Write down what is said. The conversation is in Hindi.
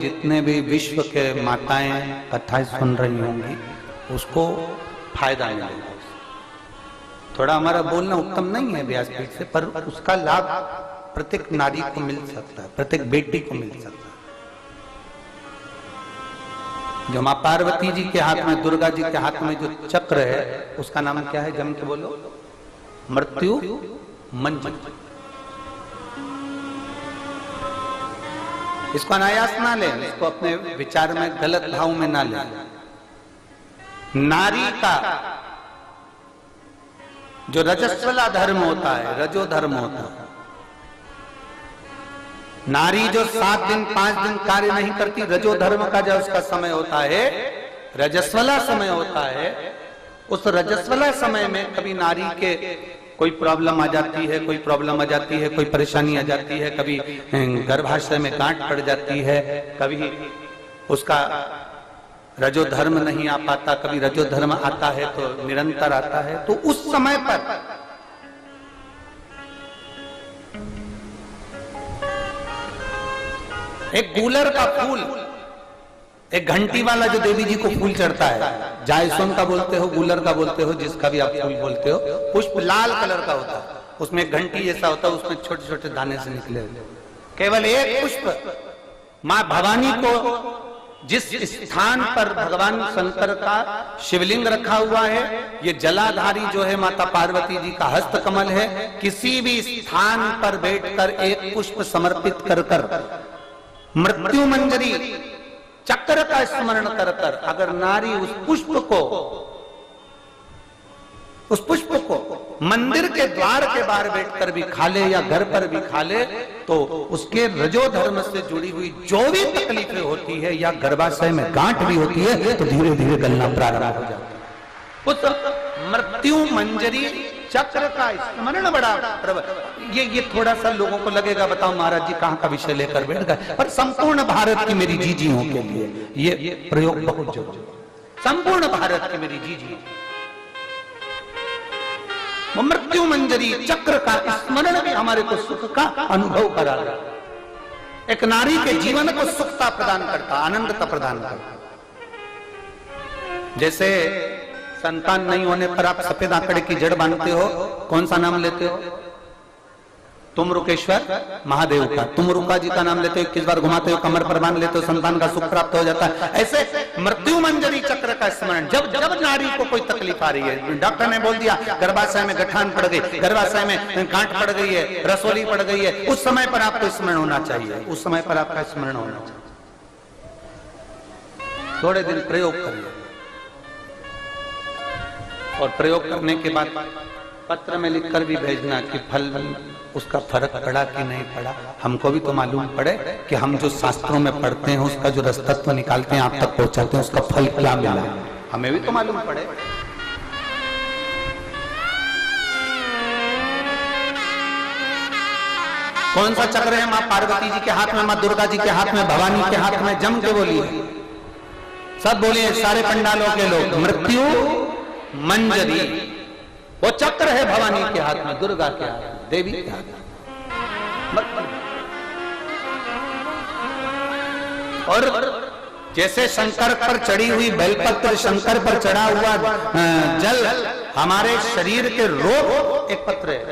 जितने भी विश्व के माताएं कथाएं सुन रही होंगी उसको फायदा मिलेगा। थोड़ा हमारा बोलना उत्तम नहीं है व्यासपीठ से, पर उसका लाभ प्रत्येक नारी को मिल सकता है, प्रत्येक बेटी को मिल सकता है। जो माँ पार्वती जी के हाथ में, दुर्गा जी के हाथ में जो चक्र है उसका नाम क्या है? जम के बोलो। मृत्यु मंजरी। इसको अनायास ना ले, इसको अपने विचार में गलत भाव में ना ले। नारी का जो रजस्वला धर्म होता है, रजो धर्म होता है, नारी जो 7 दिन 5 दिन कार्य नहीं करती, रजो धर्म का जो उसका समय होता है, रजस्वला समय होता है, उस रजस्वला समय में कभी नारी के कोई प्रॉब्लम आ जाती है, कोई प्रॉब्लम आ जाती है, कोई परेशानी आ जाती है, कभी गर्भाशय में गांठ पड़ जाती है, कभी उसका रजो धर्म नहीं आ पाता, कभी रजो धर्म आता है तो निरंतर आता है। तो उस समय पर एक गूलर का फूल, एक घंटी वाला जो देवी जी को फूल चढ़ता है, जायसोन का बोलते हो, गूलर का बोलते हो, जिसका भी आप फूल बोलते हो, पुष्प लाल कलर का होता है, उसमें एक घंटी जैसा होता है, उसमें छोटे छोटे दाने से निकले। केवल एक पुष्प मां भवानी को जिस स्थान पर भगवान शंकर का शिवलिंग रखा हुआ है, ये जलाधारी जो है माता पार्वती जी का हस्त कमल है, किसी भी स्थान पर बैठकर एक पुष्प समर्पित कर कर मृत्यु मंजरी चक्र का स्मरण कर कर अगर नारी उस पुष्प को मंदिर के द्वार के बाहर बैठकर भी खा ले या घर पर भी खा ले, तो उसके रजो धर्म से जुड़ी हुई जो भी तकलीफें होती है या गर्भाशय में गांठ भी होती है तो धीरे धीरे गलना प्रारंभ हो जाता है। उस मृत्यु मंजरी चक्र का स्मरण बड़ा प्रबल। ये थोड़ा सा लोगों को लगेगा, बताओ महाराज जी कहाँ का विषय लेकर बैठ गए, पर संपूर्ण भारत की मेरी जीजियों के लिए ये प्रयोग बहुत जरूरी। संपूर्ण भारत की मेरी जीजी मृत्यु मंजरी चक्र का स्मरण भी हमारे को सुख का अनुभव करा रहा है। एक नारी के जीवन को सुखता प्रदान करता, आनंदता प्रदान करता। जैसे संतान नहीं होने पर आप सफेद आंकड़े की जड़ बांधते हो, कौन सा नाम लेते हो? तुम रुकेश्वर महादेव का। तुम रुका जी का नाम लेते हो, 21 बार घुमाते हो, कमर पर बांध लेते हो, संतान का सुख प्राप्त हो जाता है। ऐसे मृत्यु मंजरी चक्र का स्मरण जब जब नारी को कोई तकलीफ आ रही है, डॉक्टर ने बोल दिया गर्भाशय में गठान पड़ गई, गर्भाशय में गांठ पड़ गई है, रसोली पड़ गई है, उस समय पर आपको स्मरण होना चाहिए, उस समय पर आपका स्मरण होना चाहिए। थोड़े दिन प्रयोग करिए और प्रयोग करने के बाद पत्र में लिखकर भी भेजना कि फल उसका फर्क पड़ा कि नहीं पड़ा। हमको भी तो मालूम पड़े कि हम जो शास्त्रों में पढ़ते हैं उसका जो रसतत्व निकालते हैं, आप तक पहुंचाते हैं, उसका फल क्या मिला, हमें भी तो मालूम पड़े। कौन सा चक्र है मां पार्वती जी के हाथ में, मां दुर्गा जी के हाथ में, भवानी के हाथ में? जम के बोलिए, सब बोलिए, सारे पंडालों के लोग। मृत्यु मंजरी वो चक्र है भवानी के हाथ में, दुर्गा के हाथ में, देवी के हाथ में। और जैसे शंकर पर चढ़ी हुई बेलपत्र, शंकर पर चढ़ा हुआ जल हमारे शरीर के रोग एक पत्र है।